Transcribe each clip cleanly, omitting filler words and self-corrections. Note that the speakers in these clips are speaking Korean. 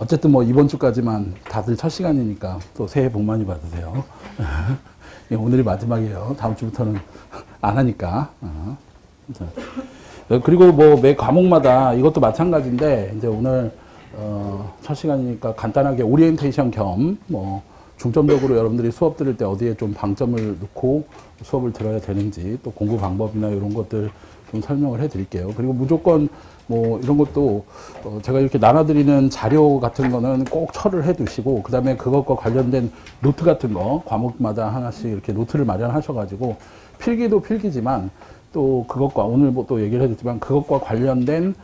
어쨌든 뭐 이번 주까지만 다들 첫 시간이니까 또 새해 복 많이 받으세요. 오늘이 마지막이에요. 다음 주부터는 안 하니까. 그리고 뭐 매 과목마다 이것도 마찬가지인데 이제 오늘 첫 시간이니까 간단하게 오리엔테이션 겸 뭐 중점적으로 여러분들이 수업 들을 때 어디에 좀 방점을 놓고 수업을 들어야 되는지 또 공부 방법이나 이런 것들 좀 설명을 해 드릴게요. 그리고 무조건 뭐 이런 것도 제가 이렇게 나눠드리는 자료 같은 거는 꼭 처리를 해 두시고 그 다음에 그것과 관련된 노트 같은 거 과목마다 하나씩 이렇게 노트를 마련하셔가지고 필기도 필기지만 또 그것과 오늘 뭐 또 얘기를 해줬지만 그것과 관련된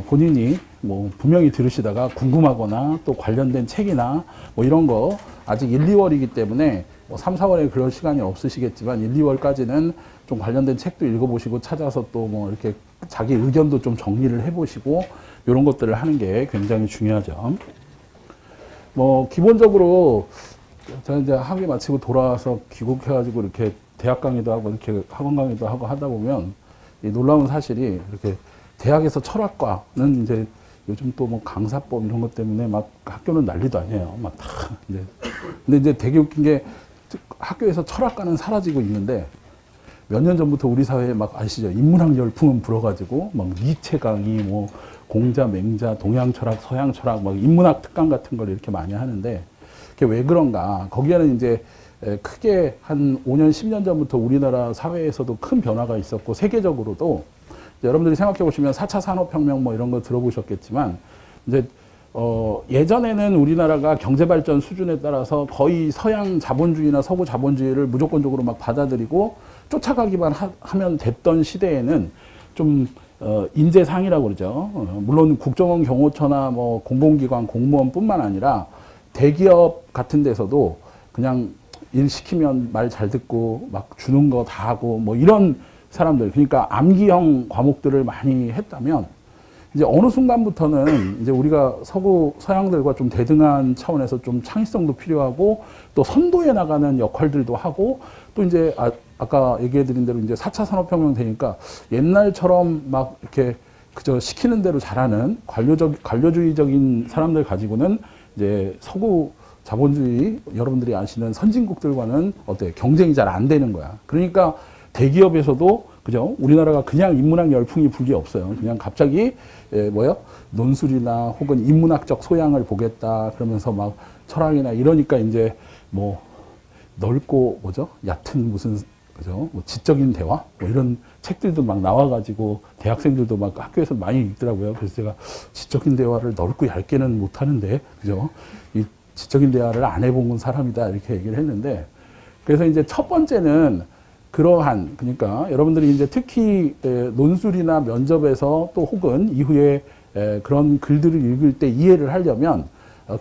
본인이 뭐 분명히 들으시다가 궁금하거나 또 관련된 책이나 뭐 이런 거 아직 1, 2월이기 때문에 뭐 3, 4월에 그럴 시간이 없으시겠지만 1, 2월까지는 좀 관련된 책도 읽어보시고 찾아서 또 뭐 이렇게 자기 의견도 좀 정리를 해보시고 이런 것들을 하는 게 굉장히 중요하죠. 뭐 기본적으로 제가 이제 학위 마치고 돌아와서 귀국해가지고 이렇게 대학 강의도 하고 이렇게 학원 강의도 하고 하다 보면 이 놀라운 사실이 이렇게 대학에서 철학과는 이제 요즘 또 뭐 강사법 이런 것 때문에 막 학교는 난리도 아니에요. 막 다 이제 근데 이제 되게 웃긴 게 학교에서 철학과는 사라지고 있는데 몇 년 전부터 우리 사회에 막 아시죠? 인문학 열풍은 불어가지고 막 니체 강의, 뭐 공자, 맹자, 동양 철학, 서양 철학, 막 인문학 특강 같은 걸 이렇게 많이 하는데 그게 왜 그런가? 거기에는 이제 크게 한 5년, 10년 전부터 우리나라 사회에서도 큰 변화가 있었고 세계적으로도 여러분들이 생각해 보시면 4차 산업혁명 뭐 이런 거 들어보셨겠지만 이제 예전에는 우리나라가 경제발전 수준에 따라서 거의 서양 자본주의나 서구 자본주의를 무조건적으로 막 받아들이고 쫓아가기만 하면 됐던 시대에는 좀 인재상이라고 그러죠. 물론 국정원 경호처나 뭐 공공기관 공무원뿐만 아니라 대기업 같은 데서도 그냥 일 시키면 말 잘 듣고 막 주는 거 다 하고 뭐 이런 사람들, 그러니까 암기형 과목들을 많이 했다면 이제 어느 순간부터는 이제 우리가 서양들과 좀 대등한 차원에서 좀 창의성도 필요하고 또 선도해 나가는 역할들도 하고 또 이제 아까 얘기해 드린 대로 이제 4차 산업혁명 되니까 옛날처럼 막 이렇게 그저 시키는 대로 잘하는 관료주의적인 사람들 가지고는 이제 서구 자본주의 여러분들이 아시는 선진국들과는 어때 경쟁이 잘 안 되는 거야. 그러니까 대기업에서도 그죠? 우리나라가 그냥 인문학 열풍이 불게 없어요. 그냥 갑자기 논술이나 혹은 인문학적 소양을 보겠다 그러면서 막 철학이나 이러니까 이제 뭐 넓고 얕은 무슨 그죠? 뭐 지적인 대화 뭐 이런 책들도 막 나와가지고 대학생들도 막 학교에서 많이 읽더라고요. 그래서 제가 지적인 대화를 넓고 얇게는 못 하는데 그죠? 이 지적인 대화를 안 해본 사람이다 이렇게 얘기를 했는데 그래서 이제 첫 번째는 그러한 그러니까 여러분들이 이제 특히 논술이나 면접에서 또 혹은 이후에 그런 글들을 읽을 때 이해를 하려면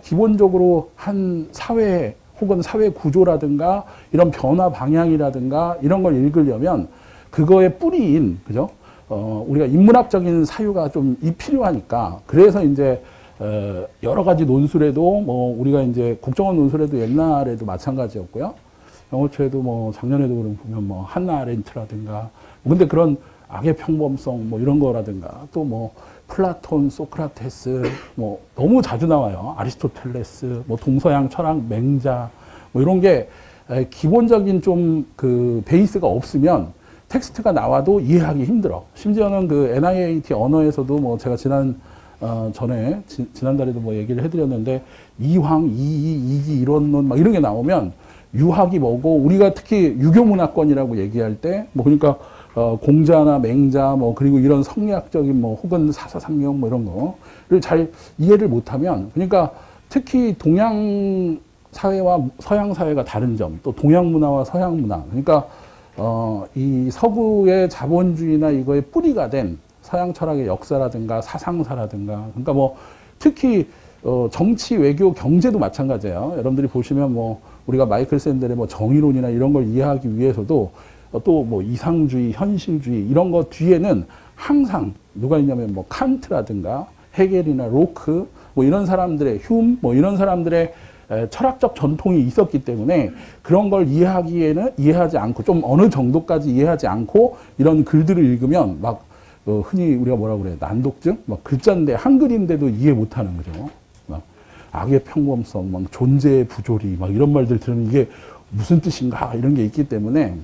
기본적으로 한 사회 혹은 사회 구조라든가 이런 변화 방향이라든가 이런 걸 읽으려면 그거의 뿌리인 그죠? 우리가 인문학적인 사유가 좀 필요하니까 그래서 이제 여러 가지 논술에도 뭐 우리가 이제 국정원 논술에도 옛날에도 마찬가지였고요. 영어초에도 뭐 작년에도 보면 뭐 한나 아렌트라든가 근데 그런 악의 평범성 뭐 이런 거라든가 또 뭐 플라톤, 소크라테스 뭐 너무 자주 나와요. 아리스토텔레스, 뭐 동서양 철학, 맹자 뭐 이런 게 기본적인 좀 그 베이스가 없으면 텍스트가 나와도 이해하기 힘들어. 심지어는 그 NIAT 언어에서도 뭐 제가 지난달에도 뭐 얘기를 해드렸는데 이황, 이기 이론론 막 이런 게 나오면 유학이 뭐고 우리가 특히 유교문화권이라고 얘기할 때 뭐 그러니까 공자나 맹자 뭐 그리고 이런 성리학적인 뭐 혹은 사사상경 뭐 이런 거를 잘 이해를 못하면 그러니까 특히 동양 사회와 서양 사회가 다른 점 또 동양 문화와 서양 문화 그러니까 이 서구의 자본주의나 이거의 뿌리가 된 서양 철학의 역사라든가 사상사라든가 그러니까 뭐 특히 정치, 외교, 경제도 마찬가지예요. 여러분들이 보시면 뭐 우리가 마이클 샌델의 뭐 정의론이나 이런 걸 이해하기 위해서도 또 뭐 이상주의, 현실주의 이런 거 뒤에는 항상 누가 있냐면 뭐 칸트라든가 헤겔이나 로크 뭐 이런 사람들의 흉 뭐 이런 사람들의 철학적 전통이 있었기 때문에 그런 걸 이해하지 않고 좀 어느 정도까지 이해하지 않고 이런 글들을 읽으면 막 흔히 우리가 뭐라고 그래 난독증 막 글자인데 한글인데도 이해 못하는 거죠. 악의 평범성, 막 존재의 부조리, 막 이런 말들 들으면 이게 무슨 뜻인가 이런 게 있기 때문에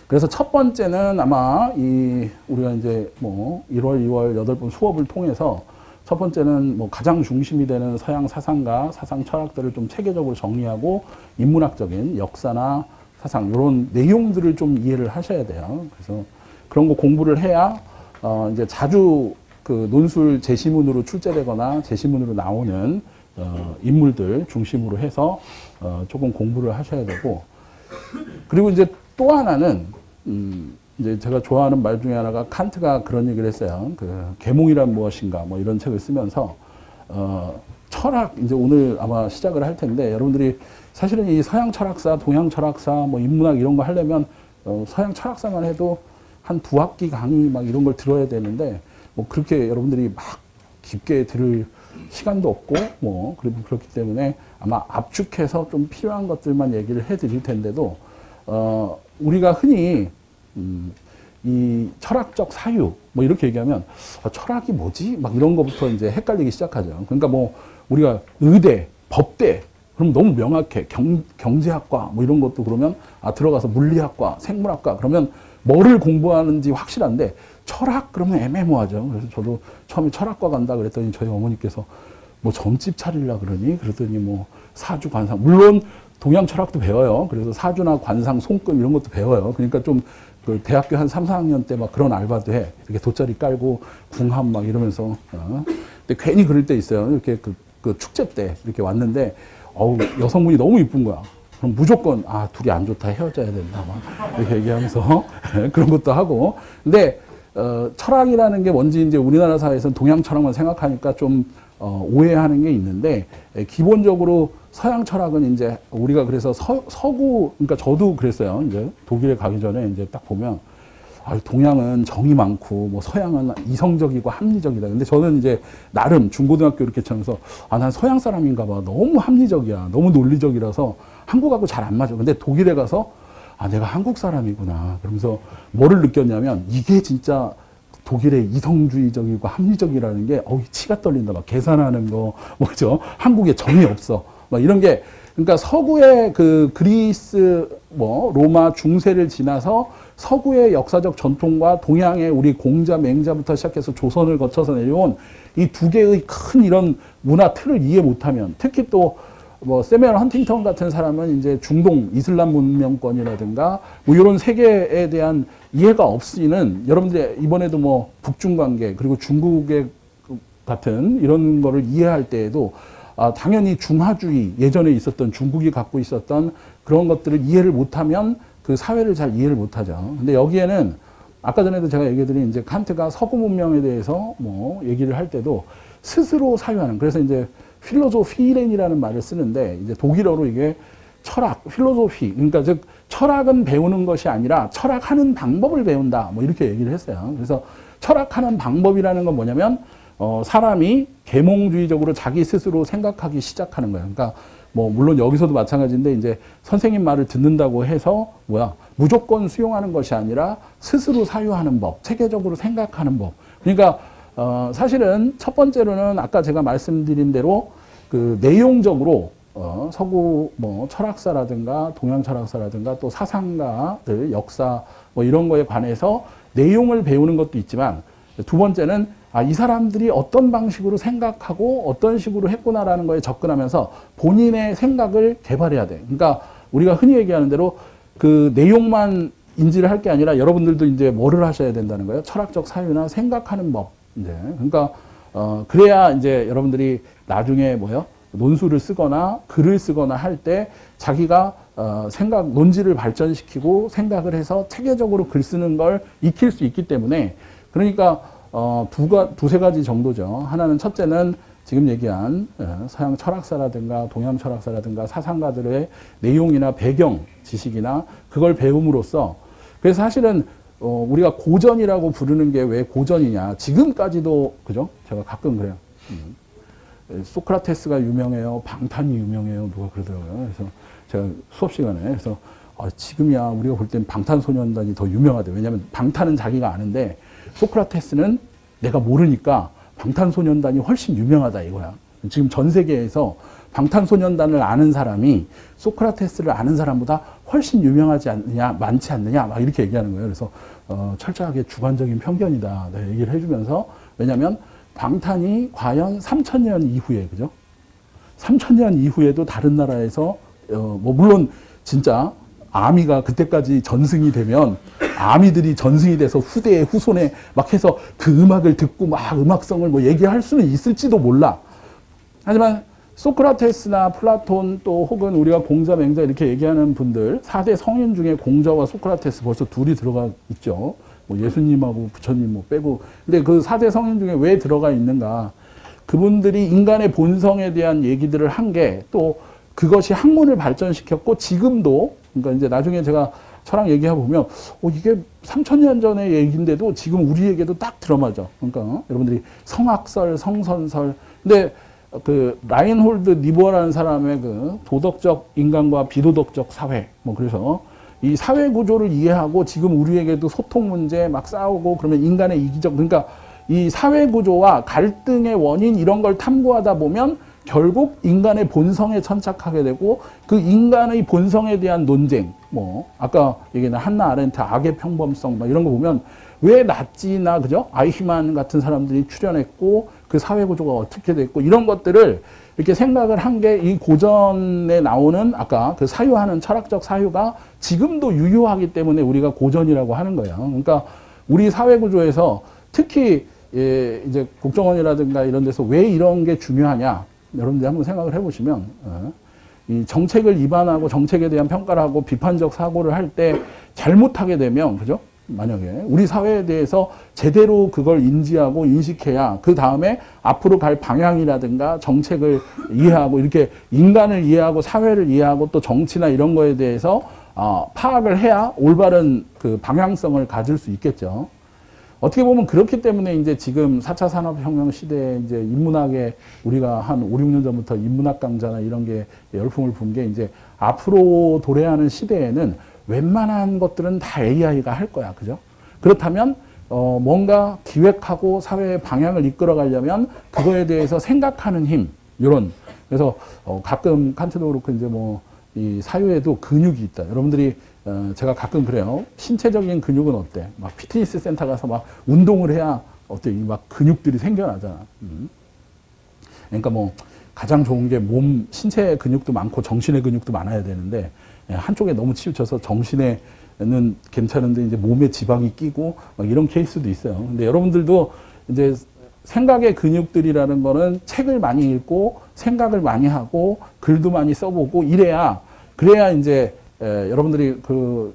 그래서 첫 번째는 아마 우리가 이제 뭐 1월, 2월 8번 수업을 통해서 첫 번째는 뭐 가장 중심이 되는 서양 사상과 사상 철학들을 좀 체계적으로 정리하고 인문학적인 역사나 사상 이런 내용들을 좀 이해를 하셔야 돼요. 그래서 그런 거 공부를 해야 이제 자주 그 논술 제시문으로 출제되거나 제시문으로 나오는 인물들 중심으로 해서 조금 공부를 하셔야 되고 그리고 이제 또 하나는 이제 제가 좋아하는 말 중에 하나가 칸트가 그런 얘기를 했어요. 그 계몽이란 무엇인가 뭐 이런 책을 쓰면서 철학 이제 오늘 아마 시작을 할 텐데 여러분들이 사실은 이 서양 철학사, 동양 철학사, 뭐 인문학 이런 거 하려면 서양 철학사만 해도 한 2학기 강의 막 이런 걸 들어야 되는데 뭐 그렇게 여러분들이 막 깊게 들을 시간도 없고 뭐 그리고 그렇기 때문에 아마 압축해서 좀 필요한 것들만 얘기를 해드릴 텐데도 우리가 흔히 이 철학적 사유 뭐 이렇게 얘기하면 철학이 뭐지? 막 이런 거부터 이제 헷갈리기 시작하죠. 그러니까 뭐 우리가 의대, 법대 그럼 너무 명확해. 경제학과 뭐 이런 것도 그러면 들어가서 물리학과, 생물학과 그러면 뭐를 공부하는지 확실한데 철학 그러면 애매모호하죠. 그래서 저도 처음에 철학과 간다 그랬더니 저희 어머니께서 뭐 점집 차리려 그러니 그랬더니 뭐 사주 관상 물론 동양 철학도 배워요. 그래서 사주나 관상, 손금 이런 것도 배워요. 그러니까 좀 그 대학교 한 3, 4학년 때 막 그런 알바도 해. 이렇게 돗자리 깔고 궁합 막 이러면서. 근데 괜히 그럴 때 있어요. 이렇게 그 축제 때 이렇게 왔는데 여성분이 너무 이쁜 거야. 그럼 무조건 둘이 안 좋다 헤어져야 된다 막 이렇게 얘기하면서 그런 것도 하고. 근데 철학이라는 게 뭔지 이제 우리나라 사회에서는 동양 철학만 생각하니까 좀 오해하는 게 있는데 기본적으로 서양 철학은 이제 우리가 그래서 서구 그러니까 저도 그랬어요. 이제 독일에 가기 전에 이제 딱 보면 동양은 정이 많고 뭐 서양은 이성적이고 합리적이다. 근데 저는 이제 나름 중고등학교 이렇게 치면서 난 서양 사람인가 봐. 너무 합리적이야. 너무 논리적이라서 한국하고 잘 안 맞아. 근데 독일에 가서 내가 한국 사람이구나. 그러면서 뭐를 느꼈냐면 이게 진짜 독일의 이성주의적이고 합리적이라는 게 치가 떨린다. 막 계산하는 거 뭐죠? 한국에 정이 없어. 막 이런 게 그러니까 서구의 그 그리스 뭐 로마 중세를 지나서 서구의 역사적 전통과 동양의 우리 공자 맹자부터 시작해서 조선을 거쳐서 내려온 이 두 개의 큰 이런 문화 틀을 이해 못하면 특히 또 뭐 세뮤얼 헌팅턴 같은 사람은 이제 중동 이슬람 문명권이라든가 뭐 이런 세계에 대한 이해가 없이는 여러분들 이번에도 뭐 북중 관계 그리고 중국의 같은 이런 거를 이해할 때에도 당연히 중화주의 예전에 있었던 중국이 갖고 있었던 그런 것들을 이해를 못하면 그 사회를 잘 이해를 못하죠. 근데 여기에는 아까 전에도 제가 얘기해드린 이제 칸트가 서구 문명에 대해서 뭐 얘기를 할 때도 스스로 사유하는 그래서 이제 필로소피렌이라는 말을 쓰는데 이제 독일어로 이게 철학, 필로소피 그러니까 즉 철학은 배우는 것이 아니라 철학하는 방법을 배운다 뭐 이렇게 얘기를 했어요. 그래서 철학하는 방법이라는 건 뭐냐면 사람이 계몽주의적으로 자기 스스로 생각하기 시작하는 거예요. 그러니까 뭐 물론 여기서도 마찬가지인데 이제 선생님 말을 듣는다고 해서 무조건 수용하는 것이 아니라 스스로 사유하는 법, 체계적으로 생각하는 법. 그러니까 사실은 첫 번째로는 아까 제가 말씀드린 대로 그 내용적으로 서구 뭐 철학사라든가 동양 철학사라든가 또 사상가들 역사 뭐 이런 거에 관해서 내용을 배우는 것도 있지만 두 번째는 이 사람들이 어떤 방식으로 생각하고 어떤 식으로 했구나라는 거에 접근하면서 본인의 생각을 개발해야 돼. 그러니까 우리가 흔히 얘기하는 대로 그 내용만 인지를 할 게 아니라 여러분들도 이제 뭐를 하셔야 된다는 거예요. 철학적 사유나 생각하는 법. 이제 그러니까 그래야 이제 여러분들이 나중에 논술을 쓰거나 글을 쓰거나 할 때 자기가 논지를 발전시키고 생각을 해서 체계적으로 글 쓰는 걸 익힐 수 있기 때문에 그러니까 두세 가지 정도죠. 하나는 첫째는 지금 얘기한 서양 철학사라든가 동양 철학사라든가 사상가들의 내용이나 배경 지식이나 그걸 배움으로써 그래서 사실은 우리가 고전이라고 부르는 게 왜 고전이냐. 지금까지도 그죠? 제가 가끔 그래요. 소크라테스가 유명해요. 방탄이 유명해요. 누가 그러더라고요. 그래서 제가 수업 시간에 그래서 지금이야 우리가 볼 땐 방탄소년단이 더 유명하대. 왜냐하면 방탄은 자기가 아는데 소크라테스는 내가 모르니까 방탄소년단이 훨씬 유명하다 이거야. 지금 전 세계에서 방탄소년단을 아는 사람이 소크라테스를 아는 사람보다 훨씬 유명하지 않느냐, 많지 않느냐, 막 이렇게 얘기하는 거예요. 그래서 철저하게 주관적인 편견이다 얘기를 해주면서, 왜냐하면 방탄이 과연 3000년 이후에, 그죠? 3000년 이후에도 다른 나라에서 뭐 물론 진짜 아미가 그때까지 전승이 되면 아미들이 전승이 돼서 후대에 후손에 막 해서 그 음악을 듣고 막 음악성을 뭐 얘기할 수는 있을지도 몰라. 하지만 소크라테스나 플라톤 또 혹은 우리가 공자, 맹자 이렇게 얘기하는 분들 4대 성인 중에 공자와 소크라테스 벌써 둘이 들어가 있죠. 뭐 예수님하고 부처님 뭐 빼고. 근데 그 4대 성인 중에 왜 들어가 있는가? 그분들이 인간의 본성에 대한 얘기들을 한 게 또 그것이 학문을 발전시켰고 지금도, 그러니까 이제 나중에 제가 철학 얘기해 보면 이게 3000년 전의 얘기인데도 지금 우리에게도 딱 들어맞아. 그러니까 여러분들이 성악설, 성선설. 근데 그 라인홀드 니버라는 사람의 그 도덕적 인간과 비도덕적 사회, 뭐 그래서 이 사회 구조를 이해하고 지금 우리에게도 소통 문제 막 싸우고 그러면 인간의 이기적, 그러니까 이 사회 구조와 갈등의 원인 이런 걸 탐구하다 보면 결국 인간의 본성에 천착하게 되고 그 인간의 본성에 대한 논쟁, 뭐 아까 얘기한 한나 아렌트 악의 평범성 막 이런 거 보면 왜 나치나 그죠? 아이히만 같은 사람들이 출연했고 그 사회 구조가 어떻게 됐고 이런 것들을 이렇게 생각을 한 게 이 고전에 나오는 아까 그 사유하는 철학적 사유가 지금도 유효하기 때문에 우리가 고전이라고 하는 거예요. 그러니까 우리 사회 구조에서 특히 이제 국정원이라든가 이런 데서 왜 이런 게 중요하냐? 여러분들 한번 생각을 해보시면 이 정책을 위반하고 정책에 대한 평가를 하고 비판적 사고를 할 때 잘못하게 되면 그죠? 만약에 우리 사회에 대해서 제대로 그걸 인지하고 인식해야 그 다음에 앞으로 갈 방향이라든가 정책을 이해하고 이렇게 인간을 이해하고 사회를 이해하고 또 정치나 이런 거에 대해서 파악을 해야 올바른 그 방향성을 가질 수 있겠죠. 어떻게 보면 그렇기 때문에 이제 지금 4차 산업혁명 시대에 이제 인문학에 우리가 한 5, 6년 전부터 인문학 강좌나 이런 게 열풍을 분 게 이제 앞으로 도래하는 시대에는 웬만한 것들은 다 AI가 할 거야. 그죠? 그렇다면, 뭔가 기획하고 사회의 방향을 이끌어 가려면 그거에 대해서 생각하는 힘, 요런. 그래서, 가끔 칸트도 그렇고 이제 뭐, 이 사유에도 근육이 있다. 여러분들이 제가 가끔 그래요. 신체적인 근육은 어때? 막 피트니스 센터 가서 막 운동을 해야 어때? 막 근육들이 생겨나잖아. 그러니까 뭐 가장 좋은 게 몸, 신체 근육도 많고 정신의 근육도 많아야 되는데 한쪽에 너무 치우쳐서 정신에는 괜찮은데 이제 몸에 지방이 끼고 막 이런 케이스도 있어요. 근데 여러분들도 이제 생각의 근육들이라는 거는 책을 많이 읽고 생각을 많이 하고 글도 많이 써보고 그래야 이제 여러분들이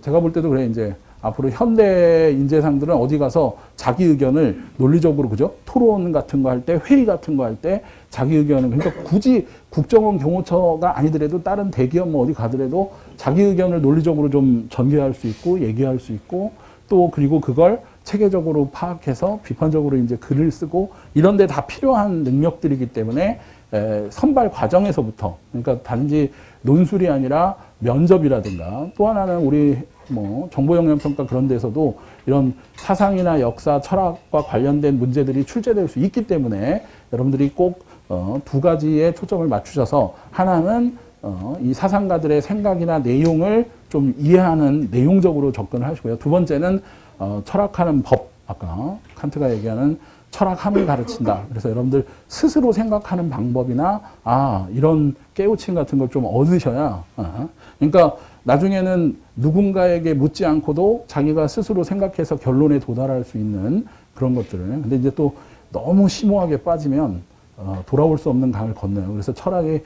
제가 볼 때도 그래 이제 앞으로 현대 인재상들은 어디 가서 자기 의견을 논리적으로 그죠? 토론 같은 거 할 때, 회의 같은 거 할 때 자기 의견을 그러니까 굳이 국정원 경호처가 아니더라도 다른 대기업 뭐 어디 가더라도 자기 의견을 논리적으로 좀 전개할 수 있고 얘기할 수 있고 또 그리고 그걸 체계적으로 파악해서 비판적으로 이제 글을 쓰고 이런 데 다 필요한 능력들이기 때문에 선발 과정에서부터 그러니까 단지 논술이 아니라 면접이라든가 또 하나는 우리 뭐 정보영향평가 그런 데서도 이런 사상이나 역사, 철학과 관련된 문제들이 출제될 수 있기 때문에 여러분들이 꼭 두 가지에 초점을 맞추셔서 하나는 이 사상가들의 생각이나 내용을 좀 이해하는 내용적으로 접근을 하시고요. 두 번째는 철학하는 법, 아까 칸트가 얘기하는 철학함을 가르친다. 그래서 여러분들 스스로 생각하는 방법이나 이런 깨우침 같은 걸 좀 얻으셔야 그러니까 나중에는 누군가에게 묻지 않고도 자기가 스스로 생각해서 결론에 도달할 수 있는 그런 것들을. 근데 이제 또 너무 심오하게 빠지면 돌아올 수 없는 강을 건너요. 그래서 철학에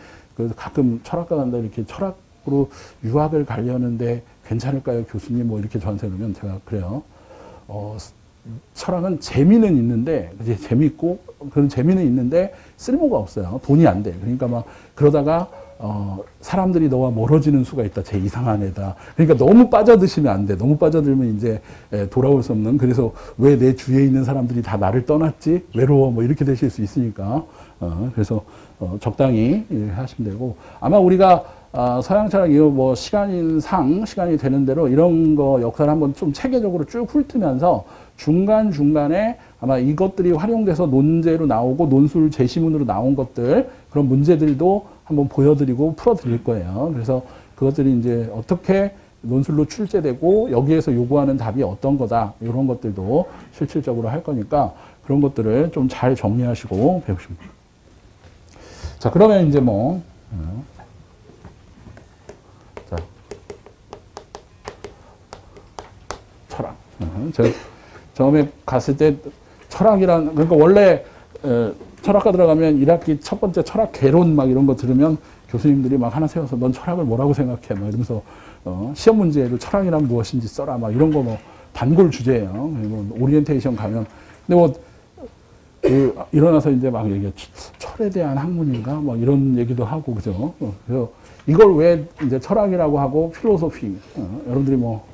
가끔 철학과 간다 이렇게 철학으로 유학을 가려는데 괜찮을까요, 교수님? 뭐 이렇게 저한테 그러면 제가 그래요. 철학은 재미는 있는데, 이제 재미있고, 그런 재미는 있는데, 쓸모가 없어요. 돈이 안 돼. 그러니까 막, 그러다가, 사람들이 너와 멀어지는 수가 있다. 제 이상한 애다. 그러니까 너무 빠져드시면 안 돼. 너무 빠져들면 이제 돌아올 수 없는. 그래서 왜 내 주위에 있는 사람들이 다 나를 떠났지? 외로워. 뭐 이렇게 되실 수 있으니까. 그래서 적당히 하시면 되고. 아마 우리가 서양 철학 이거 뭐 시간이 되는 대로 이런 거 역사를 한번 좀 체계적으로 쭉 훑으면서 중간중간에 아마 이것들이 활용돼서 논제로 나오고 논술 제시문으로 나온 것들 그런 문제들도 한번 보여드리고 풀어드릴 거예요. 그래서 그것들이 이제 어떻게 논술로 출제되고 여기에서 요구하는 답이 어떤 거다 이런 것들도 실질적으로 할 거니까 그런 것들을 좀 잘 정리하시고 배우시면 돼요. 자, 그러면 이제 뭐 자, 철학. 제가 처음에 갔을 때 철학이란 그러니까 원래 철학과 들어가면 1학기 첫 번째 철학 개론 막 이런 거 들으면 교수님들이 막 하나 세워서 넌 철학을 뭐라고 생각해 막 이러면서 시험 문제에도 철학이란 무엇인지 써라 막 이런 거 뭐 단골 주제예요. 뭐 오리엔테이션 가면 근데 뭐 일어나서 이제 막 얘기해 철에 대한 학문인가 막 이런 얘기도 하고 그죠. 그래서 이걸 왜 이제 철학이라고 하고 필로소피 여러분들이 뭐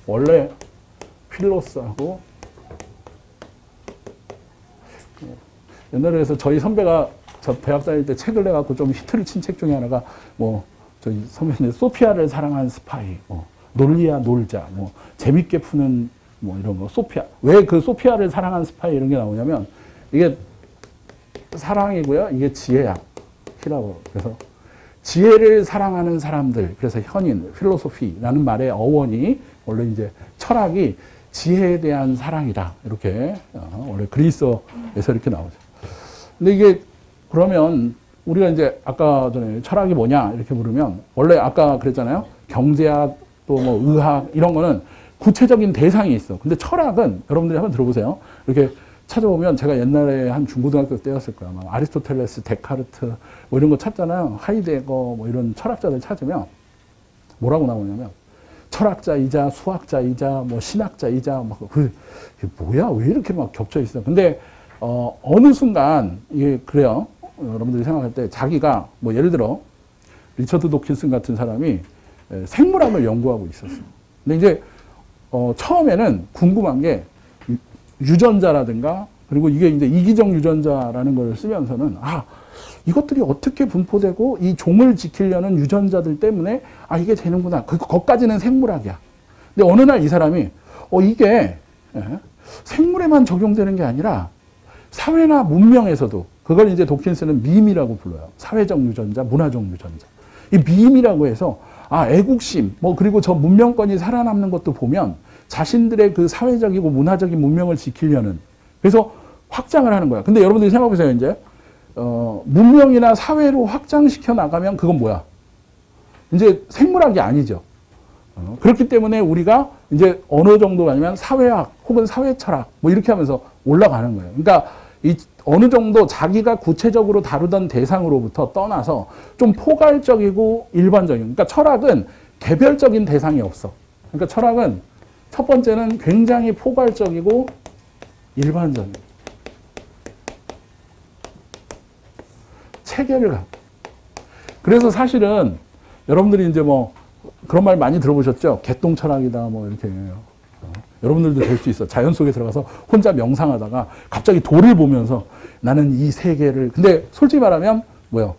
원래 필로스하고 옛날에 그래서 저희 선배가 저 대학 다닐 때 책을 내갖고 좀 히트를 친 책 중에 하나가 뭐 저희 선배님 소피아를 사랑한 스파이, 뭐 논리야 놀자, 뭐 재밌게 푸는 뭐 이런 거 소피아 왜 그 소피아를 사랑한 스파이 이런 게 나오냐면 이게 사랑이고요 이게 지혜야 히라고 그래서 지혜를 사랑하는 사람들 그래서 현인 필로소피라는 말의 어원이 원래 이제 철학이 지혜에 대한 사랑이다 이렇게 원래 그리스어에서 이렇게 나오죠. 근데 이게 그러면 우리가 이제 아까 전에 철학이 뭐냐 이렇게 물으면 원래 아까 그랬잖아요. 경제학 또 뭐 의학 이런 거는 구체적인 대상이 있어. 근데 철학은 여러분들이 한번 들어보세요. 이렇게 찾아보면 제가 옛날에 한 중고등학교 때였을 거야. 막 아리스토텔레스, 데카르트 뭐 이런 거 찾잖아요. 하이데거 뭐 이런 철학자들 찾으면 뭐라고 나오냐면 철학자이자 수학자이자 뭐 신학자이자 막 그게 뭐야 왜 이렇게 막 겹쳐 있어. 근데 어느 순간 이게 그래요. 여러분들이 생각할 때 자기가 뭐 예를 들어 리처드 도킨슨 같은 사람이 생물학을 연구하고 있었어요. 근데 이제 처음에는 궁금한 게 유전자라든가 그리고 이게 이제 이기적 유전자라는 걸 쓰면서는 이것들이 어떻게 분포되고 이 종을 지키려는 유전자들 때문에 이게 되는구나. 거기까지는 생물학이야. 근데 어느 날 이 사람이 이게 생물에만 적용되는 게 아니라 사회나 문명에서도 그걸 이제 도킨스는 밈이라고 불러요. 사회적 유전자, 문화적 유전자. 이 밈이라고 해서 애국심, 뭐 그리고 저 문명권이 살아남는 것도 보면 자신들의 그 사회적이고 문화적인 문명을 지키려는 그래서 확장을 하는 거야. 근데 여러분들이 생각해보세요. 이제 문명이나 사회로 확장시켜 나가면 그건 뭐야? 이제 생물학이 아니죠. 그렇기 때문에 우리가 이제 어느 정도 아니면 사회학 혹은 사회철학 뭐 이렇게 하면서 올라가는 거예요. 그러니까 어느 정도 자기가 구체적으로 다루던 대상으로부터 떠나서 좀 포괄적이고 일반적인 그러니까 철학은 개별적인 대상이 없어. 그러니까 철학은 첫 번째는 굉장히 포괄적이고 일반적인 체계를 갖고 그래서 사실은 여러분들이 이제 뭐 그런 말 많이 들어보셨죠? 개똥철학이다 뭐 이렇게 여러분들도 될 수 있어. 자연 속에 들어가서 혼자 명상하다가 갑자기 돌을 보면서 나는 이 세계를 근데 솔직히 말하면 뭐요?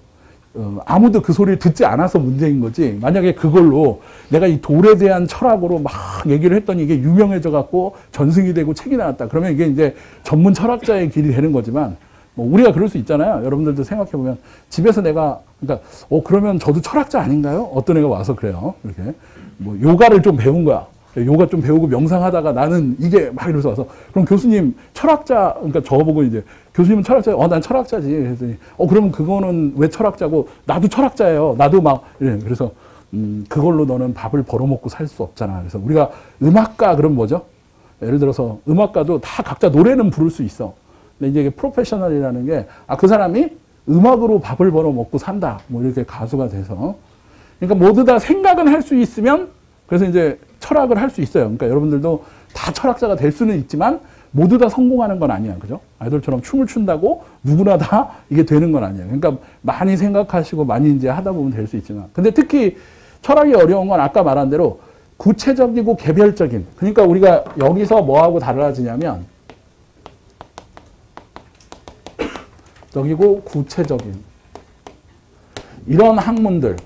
아무도 그 소리를 듣지 않아서 문제인 거지. 만약에 그걸로 내가 이 돌에 대한 철학으로 막 얘기를 했더니 이게 유명해져 갖고 전승이 되고 책이 나왔다. 그러면 이게 이제 전문 철학자의 길이 되는 거지만 뭐 우리가 그럴 수 있잖아요. 여러분들도 생각해 보면 집에서 내가 그러니까 그러면 저도 철학자 아닌가요? 어떤 애가 와서 그래요. 이렇게 뭐 요가를 좀 배운 거야. 요가 좀 배우고 명상하다가 나는 이게 막 이러면서 와서 그럼 교수님 철학자 그러니까 저보고 이제 교수님은 철학자 난 철학자지 그랬더니 그러면 그거는 왜 철학자고 나도 철학자예요 나도 막 이래 그래서 그걸로 너는 밥을 벌어먹고 살 수 없잖아 그래서 우리가 음악가 그럼 뭐죠 예를 들어서 음악가도 다 각자 노래는 부를 수 있어 근데 이제 이게 프로페셔널이라는 게 그 사람이 음악으로 밥을 벌어먹고 산다 뭐 이렇게 가수가 돼서 그러니까 모두 다 생각은 할 수 있으면 그래서 이제 철학을 할 수 있어요. 그러니까 여러분들도 다 철학자가 될 수는 있지만 모두 다 성공하는 건 아니야. 그죠? 아이돌처럼 춤을 춘다고 누구나 다 이게 되는 건 아니에요. 그러니까 많이 생각하시고 많이 이제 하다 보면 될 수 있지만. 근데 특히 철학이 어려운 건 아까 말한 대로 구체적이고 개별적인. 그러니까 우리가 여기서 뭐하고 달라지냐면 여기고 구체적인. 이런 학문들,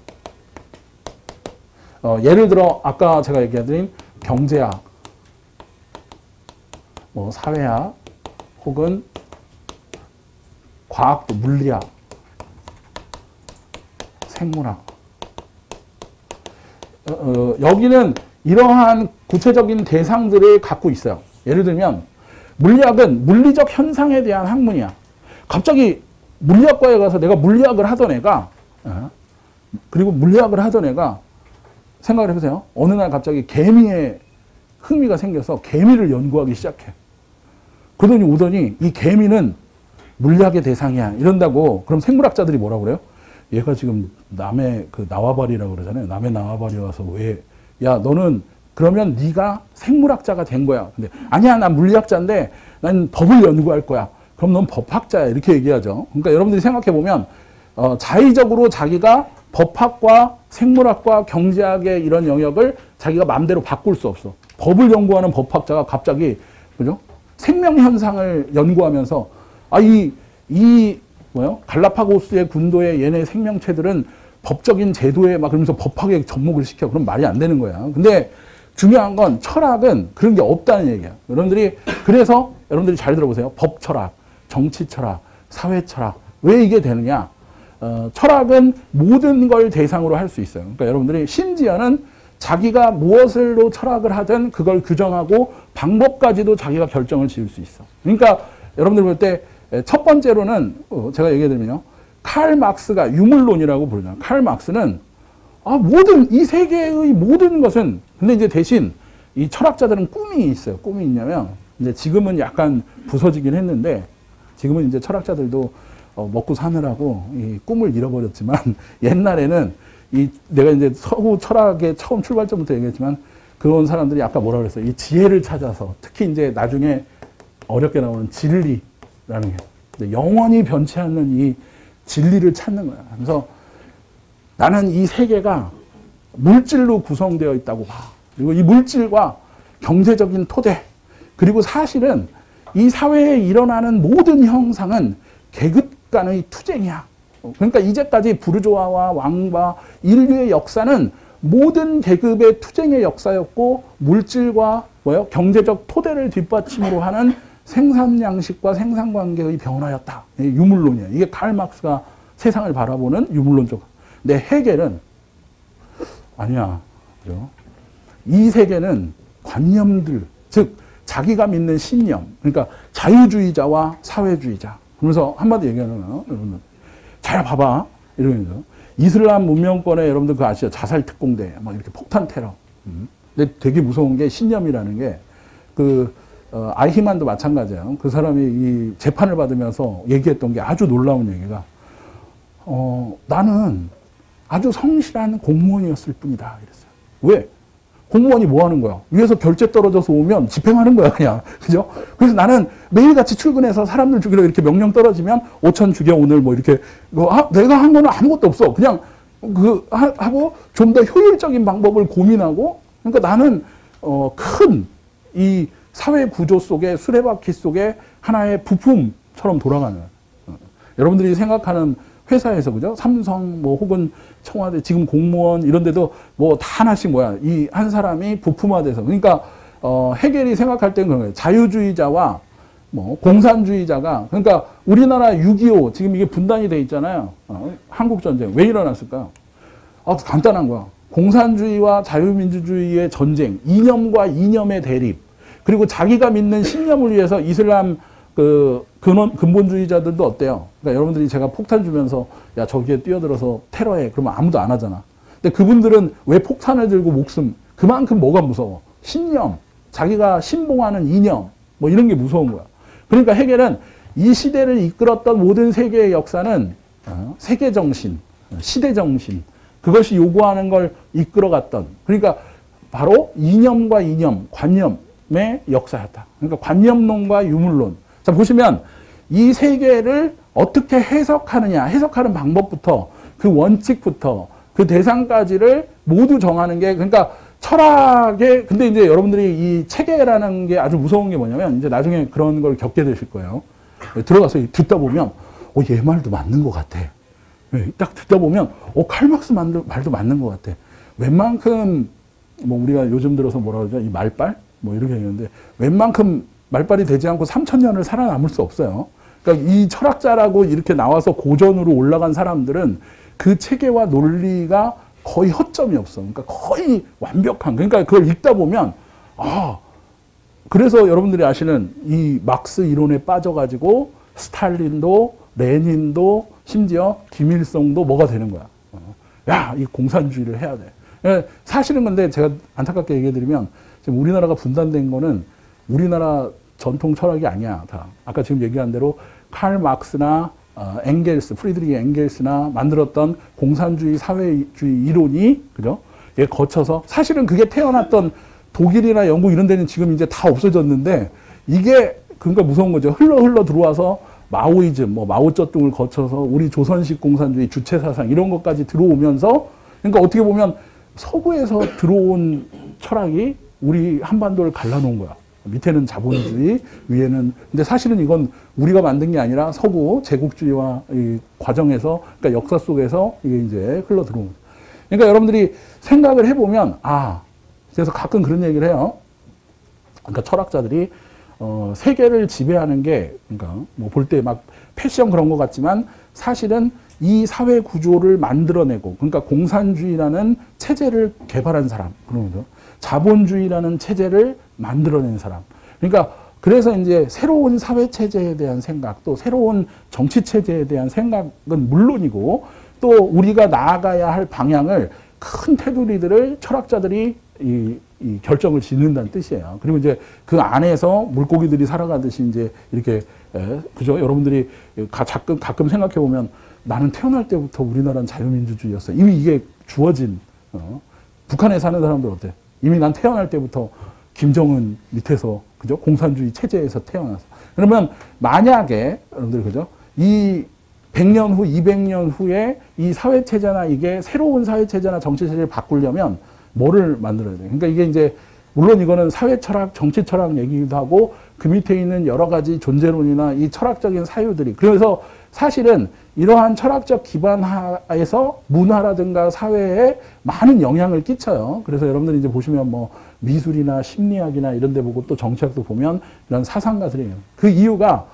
예를 들어 아까 제가 얘기해드린 경제학, 뭐 사회학, 혹은 과학도 물리학, 생물학. 여기는 이러한 구체적인 대상들을 갖고 있어요. 예를 들면 물리학은 물리적 현상에 대한 학문이야. 갑자기 물리학과에 가서 내가 물리학을 하던 애가 그리고 물리학을 하던 애가 생각을 해보세요. 어느 날 갑자기 개미에 흥미가 생겨서 개미를 연구하기 시작해. 그러더니 오더니 이 개미는 물리학의 대상이야 이런다고. 그럼 생물학자들이 뭐라고 그래요? 얘가 지금 남의 그 나와바리라고 그러잖아요. 남의 나와바리 와서 왜, 야 너는 그러면 네가 생물학자가 된 거야. 근데 아니야 난 물리학자인데 난 법을 연구할 거야. 그럼 넌 법학자야 이렇게 얘기하죠. 그러니까 여러분들이 생각해 보면 자의적으로 자기가 법학과 생물학과 경제학의 이런 영역을 자기가 마음대로 바꿀 수 없어. 법을 연구하는 법학자가 갑자기 그죠? 생명 현상을 연구하면서 갈라파고스의 군도의 얘네 생명체들은 법적인 제도에 막 그러면서 법학에 접목을 시켜. 그럼 말이 안 되는 거야. 근데 중요한 건 철학은 그런 게 없다는 얘기야. 그래서 여러분들이 잘 들어보세요. 법 철학, 정치 철학, 사회 철학. 왜 이게 되느냐? 철학은 모든 걸 대상으로 할 수 있어요. 그러니까 여러분들이 심지어는 자기가 무엇으로 철학을 하든 그걸 규정하고 방법까지도 자기가 결정을 지을 수 있어. 그러니까 여러분들 볼 때 첫 번째로는 제가 얘기해 드리면요. 칼 막스가 유물론이라고 부르잖아요. 칼 막스는 이 세계의 모든 것은 근데 이제 대신 이 철학자들은 꿈이 있어요. 꿈이 있냐면 이제 지금은 약간 부서지긴 했는데 지금은 이제 철학자들도 먹고 사느라고 이 꿈을 잃어버렸지만 옛날에는 내가 이제 서구 철학의 처음 출발점부터 얘기했지만 그런 사람들이 아까 뭐라 그랬어요? 이 지혜를 찾아서 특히 이제 나중에 어렵게 나오는 진리라는 게 영원히 변치 않는 이 진리를 찾는 거야. 그래서 나는 이 세계가 물질로 구성되어 있다고 봐. 그리고 이 물질과 경제적인 토대 그리고 사실은 이 사회에 일어나는 모든 형상은 계급 간의 투쟁이야. 그러니까 이제까지 부르조아와 왕과 인류의 역사는 모든 계급의 투쟁의 역사였고 물질과 경제적 토대를 뒷받침으로 하는 생산 양식과 생산 관계의 변화였다. 유물론이에요. 이게 칼 막스가 세상을 바라보는 유물론적. 근데 헤겔은 아니야. 그죠? 이 세계는 관념들, 즉 자기가 믿는 신념. 그러니까 자유주의자와 사회주의자. 그러면서 한마디 얘기하는 거예요. 여러분들 잘 봐봐. 이러면서 이슬람 문명권에 여러분들 그거 아시죠? 자살 특공대, 막 이렇게 폭탄 테러. 근데 되게 무서운 게 신념이라는 게 아이히만도 마찬가지예요. 그 사람이 이 재판을 받으면서 얘기했던 게 아주 놀라운 얘기가 나는 아주 성실한 공무원이었을 뿐이다. 이랬어요. 왜? 공무원이 뭐 하는 거야? 위에서 결제 떨어져서 오면 집행하는 거야, 그냥. 그죠? 그래서 나는 매일같이 출근해서 사람들 죽이려고 이렇게 명령 떨어지면 5천 죽여, 오늘 뭐 이렇게. 내가 한 거는 아무것도 없어. 그냥 하고 좀 더 효율적인 방법을 고민하고. 그러니까 나는, 큰 이 사회 구조 속에, 수레바퀴 속에 하나의 부품처럼 돌아가는. 여러분들이 생각하는 회사에서, 그죠? 삼성, 뭐, 혹은 청와대, 지금 공무원, 이런 데도 뭐, 다 하나씩 이 한 사람이 부품화돼서. 그러니까, 헤겔이 생각할 때는 그런 거예요. 자유주의자와 뭐, 공산주의자가, 그러니까 우리나라 6.25, 지금 이게 분단이 돼 있잖아요. 한국전쟁. 왜 일어났을까요? 간단한 거야. 공산주의와 자유민주주의의 전쟁, 이념과 이념의 대립, 그리고 자기가 믿는 신념을 위해서 이슬람 근본주의자들도 어때요? 그러니까 여러분들이 제가 폭탄 주면서 야 저기에 뛰어들어서 테러해 그러면 아무도 안 하잖아. 근데 그분들은 왜 폭탄을 들고 목숨 그만큼 뭐가 무서워? 신념, 자기가 신봉하는 이념 뭐 이런 게 무서운 거야. 그러니까 헤겔은 이 시대를 이끌었던 모든 세계의 역사는 세계정신, 시대정신 그것이 요구하는 걸 이끌어갔던 그러니까 바로 이념과 이념, 관념의 역사였다. 그러니까 관념론과 유물론. 자, 보시면 이 세계를 어떻게 해석하느냐, 해석하는 방법부터 그 원칙부터 그 대상까지를 모두 정하는 게 그러니까 철학의 근데 이제 여러분들이 이 체계라는 게 아주 무서운 게 뭐냐면 이제 나중에 그런 걸 겪게 되실 거예요. 들어가서 듣다 보면 얘 말도 맞는 것 같아. 딱 듣다 보면, 칼막스 말도 맞는 것 같아. 웬만큼, 뭐, 우리가 요즘 들어서 뭐라 그러죠? 이 말빨? 뭐, 이렇게 얘기하는데, 웬만큼 말빨이 되지 않고 3000년을 살아남을 수 없어요. 그러니까 이 철학자라고 이렇게 나와서 고전으로 올라간 사람들은 그 체계와 논리가 거의 허점이 없어. 그러니까 거의 완벽한. 그러니까 그걸 읽다 보면, 그래서 여러분들이 아시는 이 막스 이론에 빠져가지고 스탈린도, 레닌도, 심지어 김일성도 뭐가 되는 거야. 야, 이 공산주의를 해야 돼. 사실은 근데 제가 안타깝게 얘기해드리면 지금 우리나라가 분단된 거는 우리나라 전통 철학이 아니야, 다. 아까 지금 얘기한 대로 칼 막스나 엥겔스, 프리드리히 엥겔스나 만들었던 공산주의 사회주의 이론이, 그죠? 예, 거쳐서 사실은 그게 태어났던 독일이나 영국 이런 데는 지금 이제 다 없어졌는데 이게 그러니까 무서운 거죠. 흘러 들어와서 마오이즘, 뭐 마오쩌둥을 거쳐서 우리 조선식 공산주의 주체 사상 이런 것까지 들어오면서 그러니까 어떻게 보면 서구에서 들어온 철학이 우리 한반도를 갈라놓은 거야. 밑에는 자본주의, 위에는 근데 사실은 이건 우리가 만든 게 아니라 서구 제국주의와 이 과정에서 그러니까 역사 속에서 이게 이제 흘러 들어온 거죠. 그러니까 여러분들이 생각을 해보면 그래서 가끔 그런 얘기를 해요. 그러니까 철학자들이 세계를 지배하는 게 그러니까 뭐 볼 때 막 패션 그런 것 같지만 사실은 이 사회 구조를 만들어내고 그러니까 공산주의라는 체제를 개발한 사람 그런 거죠. 자본주의라는 체제를 만들어낸 사람. 그러니까 그래서 이제 새로운 사회 체제에 대한 생각, 또 새로운 정치 체제에 대한 생각은 물론이고 또 우리가 나아가야 할 방향을 큰 테두리들을 철학자들이 이 결정을 짓는다는 뜻이에요. 그리고 이제 그 안에서 물고기들이 살아가듯이 이제 이렇게 그죠? 여러분들이 가끔 생각해 보면 나는 태어날 때부터 우리나라는 자유민주주의였어. 이미 이게 주어진 북한에 사는 사람들 어때? 이미 난 태어날 때부터 김정은 밑에서 그죠? 공산주의 체제에서 태어났어. 그러면 만약에 여러분들 그죠? 이 100년 후, 200년 후에 이 사회 체제나 이게 새로운 사회 체제나 정치 체제를 바꾸려면 뭐를 만들어야 돼요? 그러니까 이게 이제 물론 이거는 사회 철학, 정치 철학 얘기기도 하고 그 밑에 있는 여러 가지 존재론이나 이 철학적인 사유들이 그래서 사실은 이러한 철학적 기반 하에서 문화라든가 사회에 많은 영향을 끼쳐요. 그래서 여러분들이 이제 보시면 뭐 미술이나 심리학이나 이런 데 보고 또 정치학도 보면 이런 사상가들이에요. 그 이유가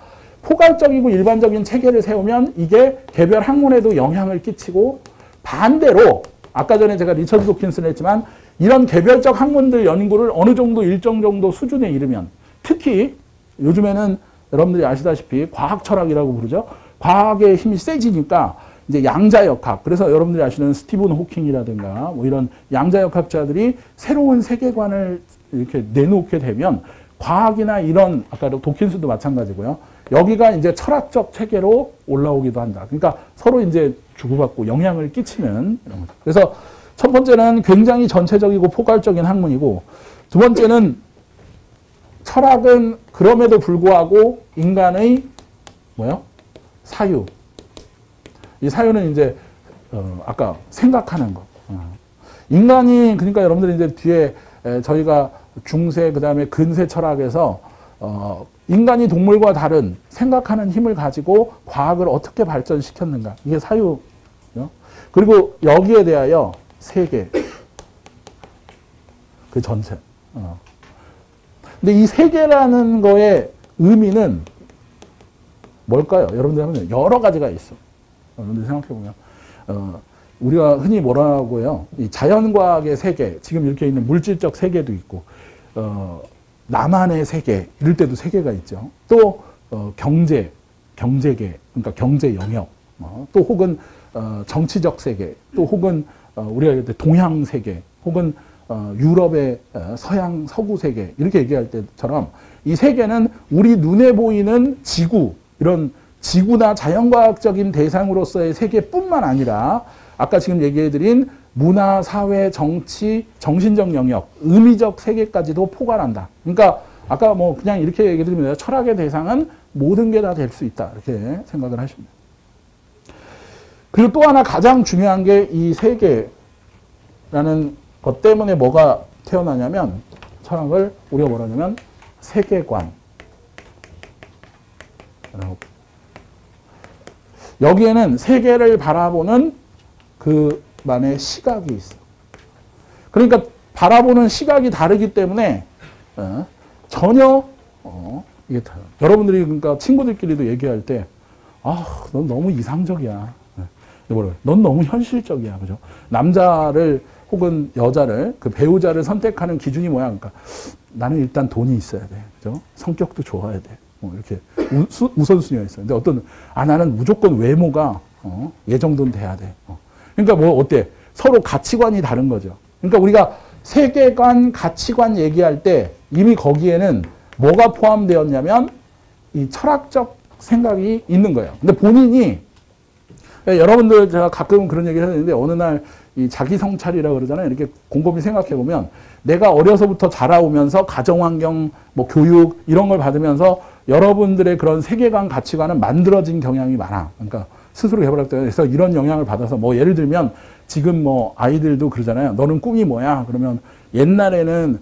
포괄적이고 일반적인 체계를 세우면 이게 개별 학문에도 영향을 끼치고 반대로 아까 전에 제가 리처드 도킨스를 했지만 이런 개별적 학문들 연구를 어느 정도 일정 정도 수준에 이르면 특히 요즘에는 여러분들이 아시다시피 과학 철학이라고 부르죠. 과학의 힘이 세지니까 이제 양자역학 그래서 여러분들이 아시는 스티븐 호킹이라든가 뭐 이런 양자역학자들이 새로운 세계관을 이렇게 내놓게 되면 과학이나 이런 아까 도킨스도 마찬가지고요. 여기가 이제 철학적 체계로 올라오기도 한다. 그러니까 서로 이제 주고받고 영향을 끼치는 이런 거죠. 그래서 첫 번째는 굉장히 전체적이고 포괄적인 학문이고 두 번째는 철학은 그럼에도 불구하고 인간의 뭐요? 사유. 이 사유는 이제 아까 생각하는 거. 인간이 그러니까 여러분들이 이제 뒤에 저희가 중세 그다음에 근세 철학에서 인간이 동물과 다른 생각하는 힘을 가지고 과학을 어떻게 발전시켰는가. 이게 사유. 그리고 여기에 대하여 세계. 그 전체. 근데 이 세계라는 거의 의미는 뭘까요? 여러분들 하면 여러 가지가 있어. 여러분들 생각해보면. 우리가 흔히 뭐라고 해요? 이 자연과학의 세계, 지금 이렇게 있는 물질적 세계도 있고, 나만의 세계, 이럴 때도 세계가 있죠. 또, 경제계, 그러니까 경제 영역, 또 혹은, 정치적 세계, 또 혹은, 우리가 얘기할 때 동양 세계, 혹은, 유럽의 서양, 서구 세계, 이렇게 얘기할 때처럼 이 세계는 우리 눈에 보이는 지구, 이런 지구나 자연과학적인 대상으로서의 세계뿐만 아니라 아까 지금 얘기해드린 문화, 사회, 정치, 정신적 영역, 의미적 세계까지도 포괄한다. 그러니까 아까 뭐 그냥 이렇게 얘기해드리면 철학의 대상은 모든 게 다 될 수 있다. 이렇게 생각을 하십니다. 그리고 또 하나 가장 중요한 게 이 세계라는 것 때문에 뭐가 태어나냐면 철학을 우리가 뭐라 하냐면 세계관. 여기에는 세계를 바라보는 그만의 시각이 있어. 그러니까 바라보는 시각이 다르기 때문에 전혀 이게 여러분들이 그러니까 친구들끼리도 얘기할 때 넌 너무 이상적이야. 넌 너무 현실적이야. 그죠? 남자를 혹은 여자를 그 배우자를 선택하는 기준이 뭐야? 그러니까 나는 일단 돈이 있어야 돼. 그죠? 성격도 좋아야 돼. 이렇게 우선순위가 있어요. 근데 나는 무조건 외모가 얘 정도는 돼야 돼. 그러니까 뭐 어때? 서로 가치관이 다른 거죠. 그러니까 우리가 세계관, 가치관 얘기할 때 이미 거기에는 뭐가 포함되었냐면 이 철학적 생각이 있는 거예요. 근데 본인이 여러분들 제가 가끔 그런 얘기를 하는데 어느 날 이 자기 성찰이라고 그러잖아요. 이렇게 곰곰이 생각해 보면 내가 어려서부터 자라오면서 가정환경, 뭐 교육 이런 걸 받으면서 여러분들의 그런 세계관, 가치관은 만들어진 경향이 많아. 그러니까 스스로 개발했다. 그래서 이런 영향을 받아서 뭐 예를 들면 지금 뭐 아이들도 그러잖아요. 너는 꿈이 뭐야? 그러면 옛날에는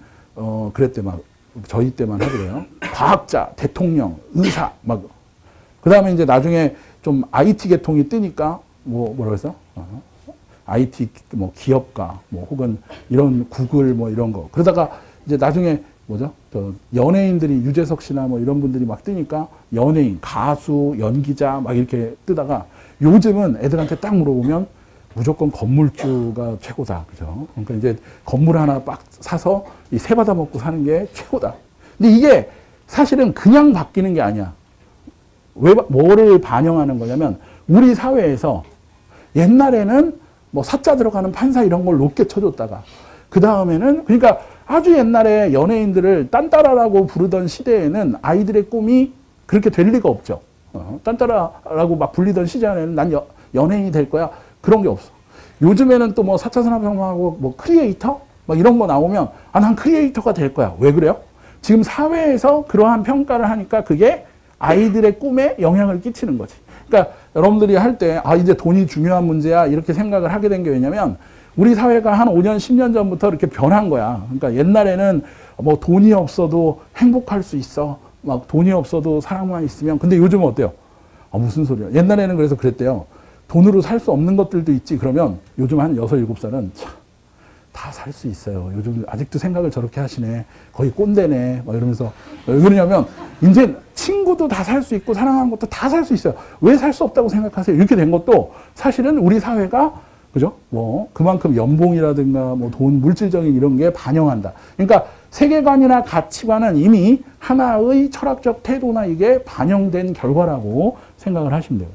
그랬대 막 저희 때만 하더래요. 과학자, 대통령, 의사 막 그다음에 이제 나중에 좀 IT 계통이 뜨니까 뭐라고 했어? IT 뭐 기업가 뭐 혹은 이런 구글 뭐 이런 거. 그러다가 이제 나중에 뭐죠? 연예인들이 유재석 씨나 뭐 이런 분들이 막 뜨니까 연예인, 가수, 연기자 막 이렇게 뜨다가 요즘은 애들한테 딱 물어보면 무조건 건물주가 최고다. 그죠? 그러니까 이제 건물 하나 빡 사서 이 새 받아 먹고 사는 게 최고다. 근데 이게 사실은 그냥 바뀌는 게 아니야. 뭐를 반영하는 거냐면 우리 사회에서 옛날에는 뭐 사자 들어가는 판사 이런 걸 높게 쳐줬다가 그 다음에는 그러니까 아주 옛날에 연예인들을 딴따라라고 부르던 시대에는 아이들의 꿈이 그렇게 될 리가 없죠. 딴따라라고 막 불리던 시절에는 난 연예인이 될 거야. 그런 게 없어. 요즘에는 또 뭐 4차 산업혁명하고 뭐 크리에이터? 막 이런 거 나오면 난 크리에이터가 될 거야. 왜 그래요? 지금 사회에서 그러한 평가를 하니까 그게 아이들의 꿈에 영향을 끼치는 거지. 그러니까 여러분들이 할 때 이제 돈이 중요한 문제야 이렇게 생각을 하게 된 게 왜냐면 우리 사회가 한 5년, 10년 전부터 이렇게 변한 거야. 그러니까 옛날에는 뭐 돈이 없어도 행복할 수 있어. 막 돈이 없어도 사랑만 있으면. 근데 요즘은 어때요? 무슨 소리야. 옛날에는 그래서 그랬대요. 돈으로 살 수 없는 것들도 있지. 그러면 요즘 한 6, 7살은 다 살 수 있어요. 요즘 아직도 생각을 저렇게 하시네. 거의 꼰대네. 막 이러면서. 왜 그러냐면 이제 친구도 다 살 수 있고 사랑하는 것도 다 살 수 있어요. 왜 살 수 없다고 생각하세요? 이렇게 된 것도 사실은 우리 사회가 그죠? 뭐 그만큼 연봉이라든가 뭐 돈, 물질적인 이런 게 반영한다. 그러니까 세계관이나 가치관은 이미 하나의 철학적 태도나 이게 반영된 결과라고 생각을 하시면 돼요.